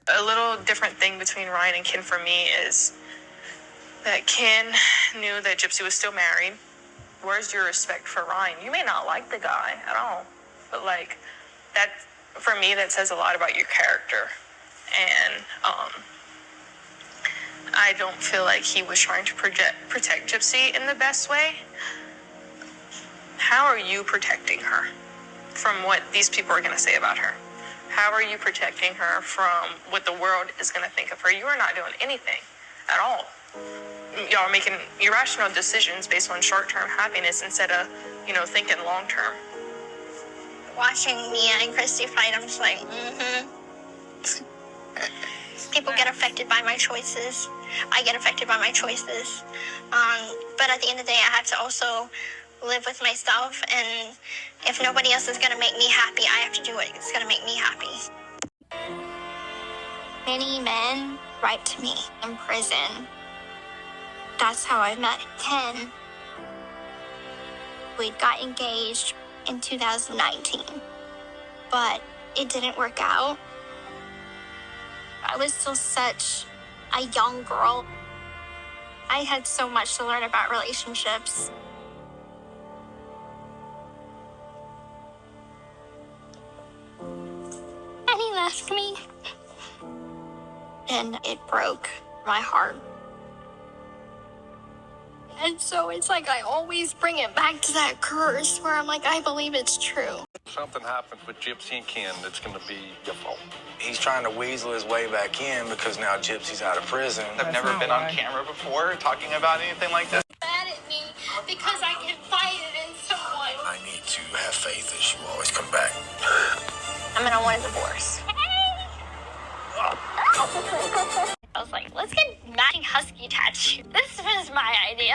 A little different thing between Ryan and Ken for me is that Ken knew that Gypsy was still married. Where's your respect for Ryan? You may not like the guy at all, but like that, for me, that says a lot about your character. And I don't feel like he was trying to protect Gypsy in the best way. How are you protecting her from what these people are going to say about her? How are you protecting her from what the world is going to think of her? You are not doing anything at all. Y'all are making irrational decisions based on short-term happiness instead of, thinking long-term. Watching Mia and Christy fight, I'm just like, People get affected by my choices. I get affected by my choices. But at the end of the day, I have to also live with myself. And if nobody else is going to make me happy, I have to do what is going to make me happy. Many men write to me in prison. That's how I met Ken. We got engaged in 2019, but it didn't work out. I was still such a young girl. I had so much to learn about relationships. And he left me. And it broke my heart. And so it's like I always bring it back to that curse where I'm like, I believe it's true. If something happens with Gypsy and Ken, it's going to be your fault. He's trying to weasel his way back in because now Gypsy's out of prison. I've never been on camera before talking about anything like this. Mad at me because I confided in someone. I need to have faith that she will always come back. I'm gonna want a divorce. I was like, let's get matching husky tattoos. This was my idea.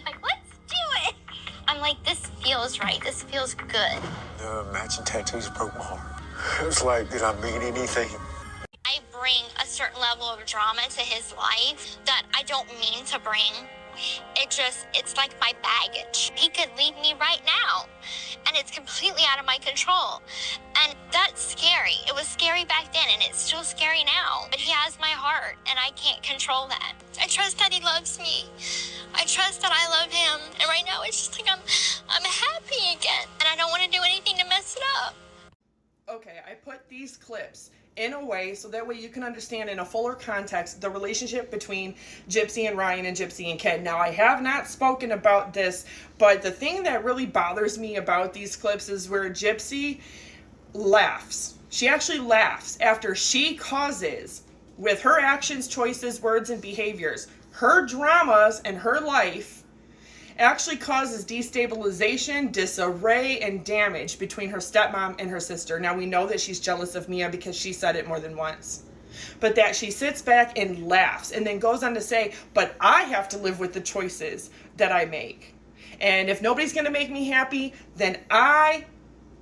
Like, let's do it. I'm like, this feels right. This feels good. The matching tattoos broke my heart. It was like, did I mean anything? I bring a certain level of drama to his life that I don't mean to bring. It's like my baggage. He could leave me right now, and it's completely out of my control. And that's scary. It was scary back then, and it's still scary now. But he has my heart, and I can't control that. I trust that he loves me. I trust that I love him. And right now, it's just like I'm happy again, and I don't want to do anything to mess it up. Okay, I put these clips in a way so that way you can understand in a fuller context the relationship between Gypsy and Ryan and Gypsy and Ken. Now, I have not spoken about this, but the thing that really bothers me about these clips is where Gypsy laughs. She actually laughs after she causes, with her actions, choices, words, and behaviors, her dramas and her life actually causes destabilization, disarray, and damage between her stepmom and her sister. Now, we know that she's jealous of Mia because she said it more than once. But that she sits back and laughs and then goes on to say, but I have to live with the choices that I make. And if nobody's going to make me happy, then I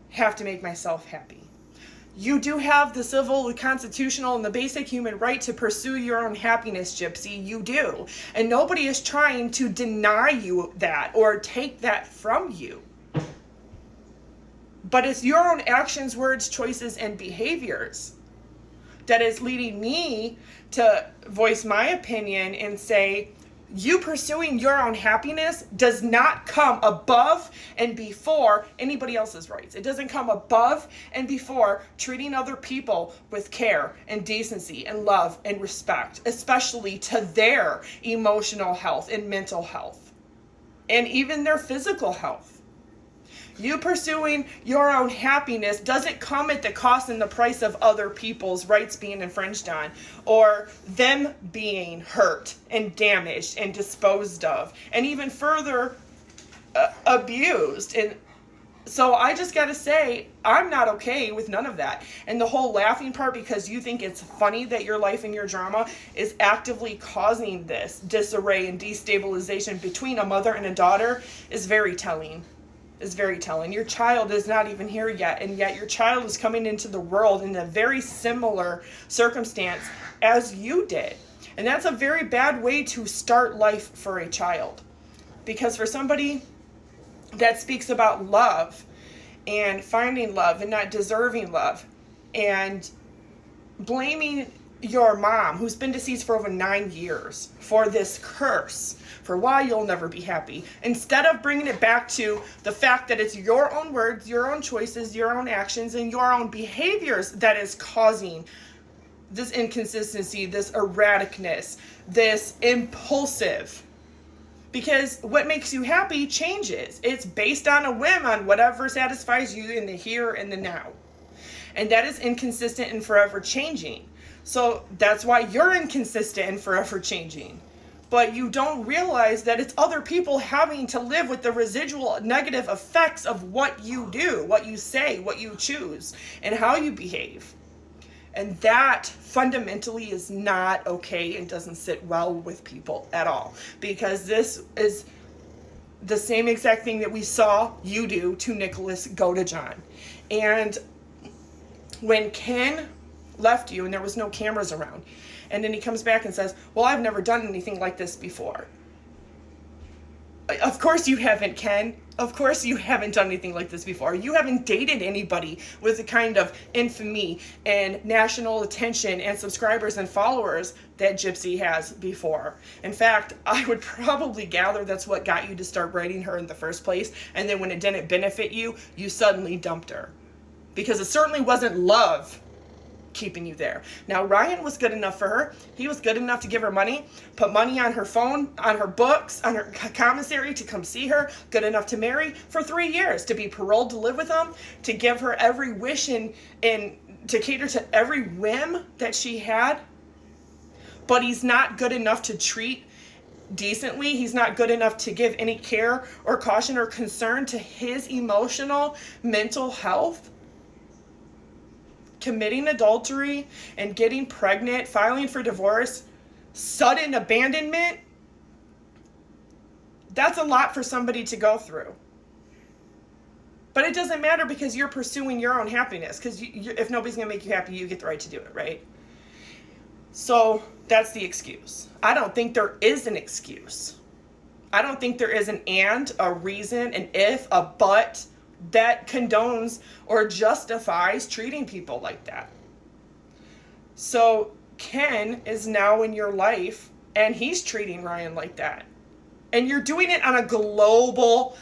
have to make myself happy. You do have the civil, the constitutional, and the basic human right to pursue your own happiness, Gypsy. You do. And nobody is trying to deny you that or take that from you. But it's your own actions, words, choices, and behaviors that is leading me to voice my opinion and say, you pursuing your own happiness does not come above and before anybody else's rights. It doesn't come above and before treating other people with care and decency and love and respect, especially to their emotional health and mental health and even their physical health. You pursuing your own happiness doesn't come at the cost and the price of other people's rights being infringed on or them being hurt and damaged and disposed of and even further abused. And so I just got to say, I'm not okay with none of that. And the whole laughing part because you think it's funny that your life and your drama is actively causing this disarray and destabilization between a mother and a daughter is very telling. Is very telling. Your child is not even here yet, and yet your child is coming into the world in a very similar circumstance as you did. And that's a very bad way to start life for a child. Because for somebody that speaks about love and finding love and not deserving love and blaming your mom, who's been deceased for over 9 years, for this curse, for why you'll never be happy, instead of bringing it back to the fact that it's your own words, your own choices, your own actions, and your own behaviors that is causing this inconsistency, this erraticness, this impulsive. Because what makes you happy changes. It's based on a whim, on whatever satisfies you in the here and the now. And that is inconsistent and forever changing. So that's why you're inconsistent and forever changing. But you don't realize that it's other people having to live with the residual negative effects of what you do, what you say, what you choose, and how you behave. And that fundamentally is not okay and doesn't sit well with people at all. Because this is the same exact thing that we saw you do to Nicholas go to John. And when Ken left you and there was no cameras around, and then he comes back and says, well, I've never done anything like this before. Of course you haven't, Ken. Of course you haven't done anything like this before. You haven't dated anybody with the kind of infamy and national attention and subscribers and followers that Gypsy has before. In fact, I would probably gather that's what got you to start writing her in the first place. And then when it didn't benefit you, you suddenly dumped her. Because it certainly wasn't love keeping you there. Now, Ryan was good enough for her. He was good enough to give her money, put money on her phone, on her books, on her commissary to come see her, good enough to marry for 3 years, to be paroled to live with him, to give her every wish and to cater to every whim that she had. But he's not good enough to treat decently. He's not good enough to give any care or caution or concern to his emotional, mental health. Committing adultery and getting pregnant, filing for divorce, sudden abandonment, that's a lot for somebody to go through. But it doesn't matter because you're pursuing your own happiness. Because if nobody's going to make you happy, you get the right to do it, right? So that's the excuse. I don't think there is an excuse. I don't think there is an and, a reason, an if, a but that condones or justifies treating people like that. So Ken is now in your life and he's treating Ryan like that. And you're doing it on a global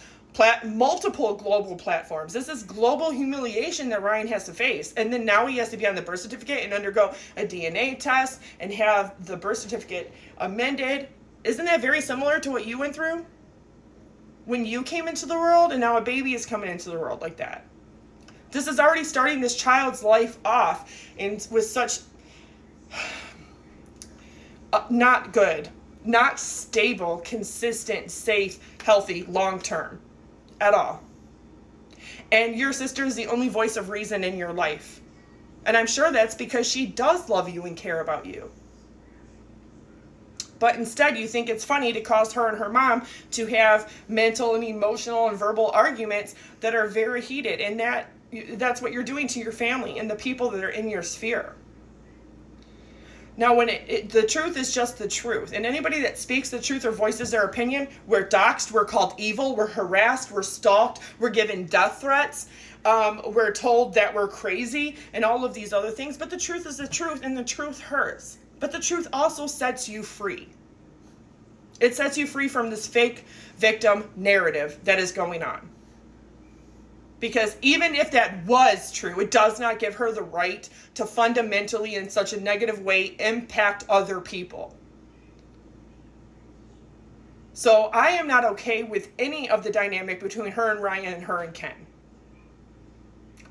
multiple global platforms. This is global humiliation that Ryan has to face. And then now he has to be on the birth certificate and undergo a DNA test and have the birth certificate amended. Isn't that very similar to what you went through when you came into the world, and now a baby is coming into the world like that? This is already starting this child's life off with such not good, not stable, consistent, safe, healthy, long-term at all. And your sister is the only voice of reason in your life. And I'm sure that's because she does love you and care about you. But instead, you think it's funny to cause her and her mom to have mental and emotional and verbal arguments that are very heated. And that's what you're doing to your family and the people that are in your sphere. Now, when the truth is just the truth. And anybody that speaks the truth or voices their opinion, we're doxxed, we're called evil, we're harassed, we're stalked, we're given death threats. We're told that we're crazy and all of these other things. But the truth is the truth, and the truth hurts. But the truth also sets you free. It sets you free from this fake victim narrative that is going on. Because even if that was true, it does not give her the right to fundamentally, in such a negative way, impact other people. So I am not okay with any of the dynamic between her and Ryan and her and Ken.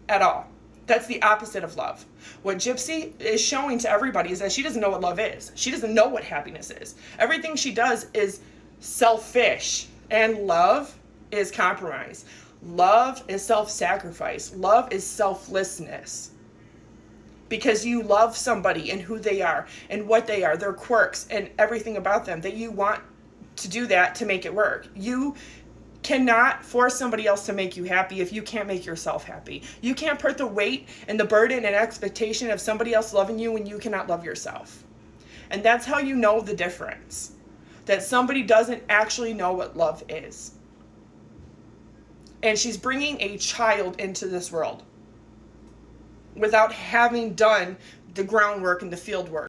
At all. That's the opposite of love. What Gypsy is showing to everybody is that she doesn't know what love is. She doesn't know what happiness is. Everything she does is selfish. And love is compromise. Love is self-sacrifice. Love is selflessness. Because you love somebody and who they are and what they are, their quirks and everything about them, that you want to do that to make it work. You cannot force somebody else to make you happy if you can't make yourself happy. You can't put the weight and the burden and expectation of somebody else loving you when you cannot love yourself. And that's how you know the difference. That somebody doesn't actually know what love is. And she's bringing a child into this world without having done the groundwork and the field work.